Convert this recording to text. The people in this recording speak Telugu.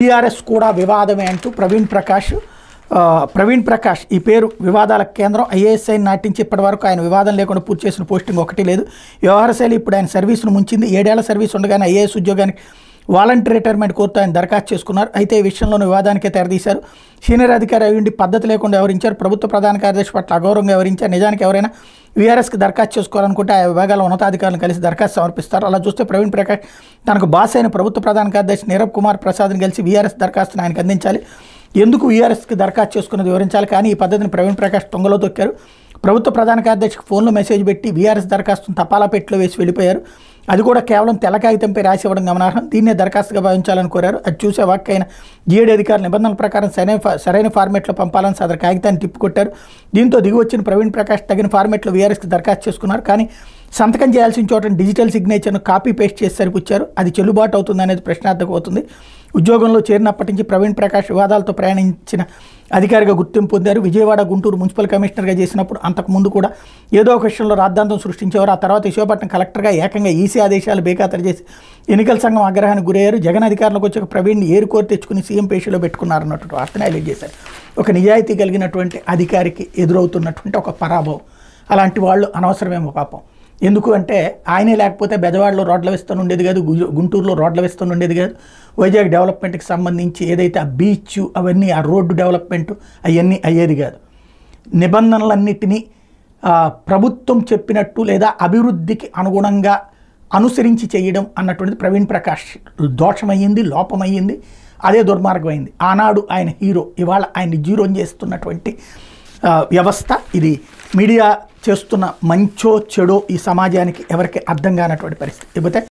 టీఆర్ఎస్ కూడా వివాదమే అంటూ ప్రవీణ్ ప్రకాష్ ఈ పేరు వివాదాల కేంద్రం. ఐఏఎస్ఐ నాటించి ఇప్పటివరకు ఆయన వివాదం లేకుండా పూర్తి చేసిన పోస్టింగ్ ఒకటి లేదు. వ్యవహారశైలి ఇప్పుడు ఆయన సర్వీసును ముంచింది. 7 ఏళ్ల సర్వీస్ ఉండగానే ఐఏఎస్ ఉద్యోగానికి వాలంటరీ రిటైర్మెంట్ కోరుతూ ఆయన దరఖాస్తు చేసుకున్నారు. అయితే ఈ విషయంలోని వివాదానికే తెరదీశారు. సీనియర్ అధికారి అయ్యుండి పద్ధతి లేకుండా వ్యవహరించారు. ప్రభుత్వ ప్రధాన కార్యదర్శి పట్ల అగౌరవంగా వ్యవహరించారు. నిజానికి ఎవరైనా వీఆర్ఎస్కి దరఖాస్తు చేసుకోవాలనుకుంటే ఆ విభాగాల ఉన్నతాధికారులను కలిసి దరఖాస్తు సమర్పిస్తారు. అలా చూస్తే ప్రవీణ్ ప్రకాష్ తనకు బాస్ అయిన ప్రభుత్వ ప్రధాన కార్యదర్శి నీరబ్ కుమార్ ప్రసాద్ని కలిసి వీఆర్ఎస్ దరఖాస్తును ఆయనకు అందించాలి. ఎందుకు వీఆర్ఎస్కి దరఖాస్తు చేసుకున్నది వివరించాలి. కానీ ఈ పద్ధతిని ప్రవీణ్ ప్రకాష్ తొంగలో తొక్కారు. ప్రభుత్వ ప్రధాన కార్యదర్శికి ఫోన్లో మెసేజ్ పెట్టి వీఆర్ఎస్ దరఖాస్తును తపాలా పెట్టిలో వేసి వెళ్ళిపోయారు. అది కూడా కేవలం తెల్ల కాగితంపై రాసి ఇవ్వడం గమనార్హం. దీన్నే దరఖాస్తుగా భావించాలని కోరారు. అది చూసే వాక్కైన జీఏడీ అధికారులు నిబంధనల ప్రకారం సరైన ఫార్మేట్లో పంపాలని సదరు కాగితాన్ని తిప్పికొట్టారు. దీంతో దిగివచ్చిన ప్రవీణ్ ప్రకాష్ తగిన ఫార్మేట్లో వీఆర్ఎస్కి దరఖాస్తు చేసుకున్నారు. కానీ సంతకం చేయాల్సిన చోట డిజిటల్ సిగ్నేచర్ను కాపీ పేస్ట్ చేసి సరిపుచ్చారు. అది చెల్లుబాటు అవుతుంది అనేది ప్రశ్నార్థకం అవుతుంది. ఉద్యోగంలో చేరినప్పటి నుంచి ప్రవీణ్ ప్రకాష్ వివాదాలతో ప్రయాణించిన అధికారిగా గుర్తింపు పొందారు. విజయవాడ, గుంటూరు మున్సిపల్ కమిషనర్గా చేసినప్పుడు అంతకుముందు కూడా ఏదో ఒక విషయంలో రాద్ధాంతం సృష్టించేవారు. ఆ తర్వాత విశాఖపట్నం కలెక్టర్గా ఏకంగా ఈసీ ఆదేశాలు బేఖాతరు చేసి ఎన్నికల సంఘం ఆగ్రహానికి గురయ్యారు. జగన్ అధికారంలోకి వచ్చాక ప్రవీణ్ని ఏరుకోరి తెచ్చుకుని సీఎం పేషీలో పెట్టుకున్నారన్నట్టు వార్తను హైలైట్ చేశారు. ఒక నిజాయితీ కలిగినటువంటి అధికారికి ఎదురవుతున్నటువంటి ఒక పరాభవం. అలాంటి వాళ్ళు అనవసరమేమో పాపం. ఎందుకు అంటే ఆయనే లేకపోతే బెజవాడలో రోడ్ల విస్తరణ ఉండేది కాదు, గుంటూరులో రోడ్ల విస్తరణ ఉండేది కాదు. వైజాగ్ డెవలప్మెంట్కి సంబంధించి ఏదైతే ఆ బీచ్ అవన్నీ ఆ రోడ్డు డెవలప్మెంట్ అవన్నీ అయ్యేది కాదు. నిబంధనలన్నిటినీ ప్రభుత్వం చెప్పినట్టు లేదా అభివృద్ధికి అనుగుణంగా అనుసరించి చేయడం అన్నటువంటిది ప్రవీణ్ ప్రకాష్ దోషమయ్యింది, లోపమయ్యింది, అదే దుర్మార్గం అయింది. ఆనాడు ఆయన హీరో, ఇవాళ ఆయన్ని జీరో చేస్తున్నటువంటి వ్యవస్థ ఇది. మీడియా చేస్తున్న మంచో చెడో ఈ సమాజానికి ఎవరికి అర్థం కానటువంటి పరిస్థితి. లేకపోతే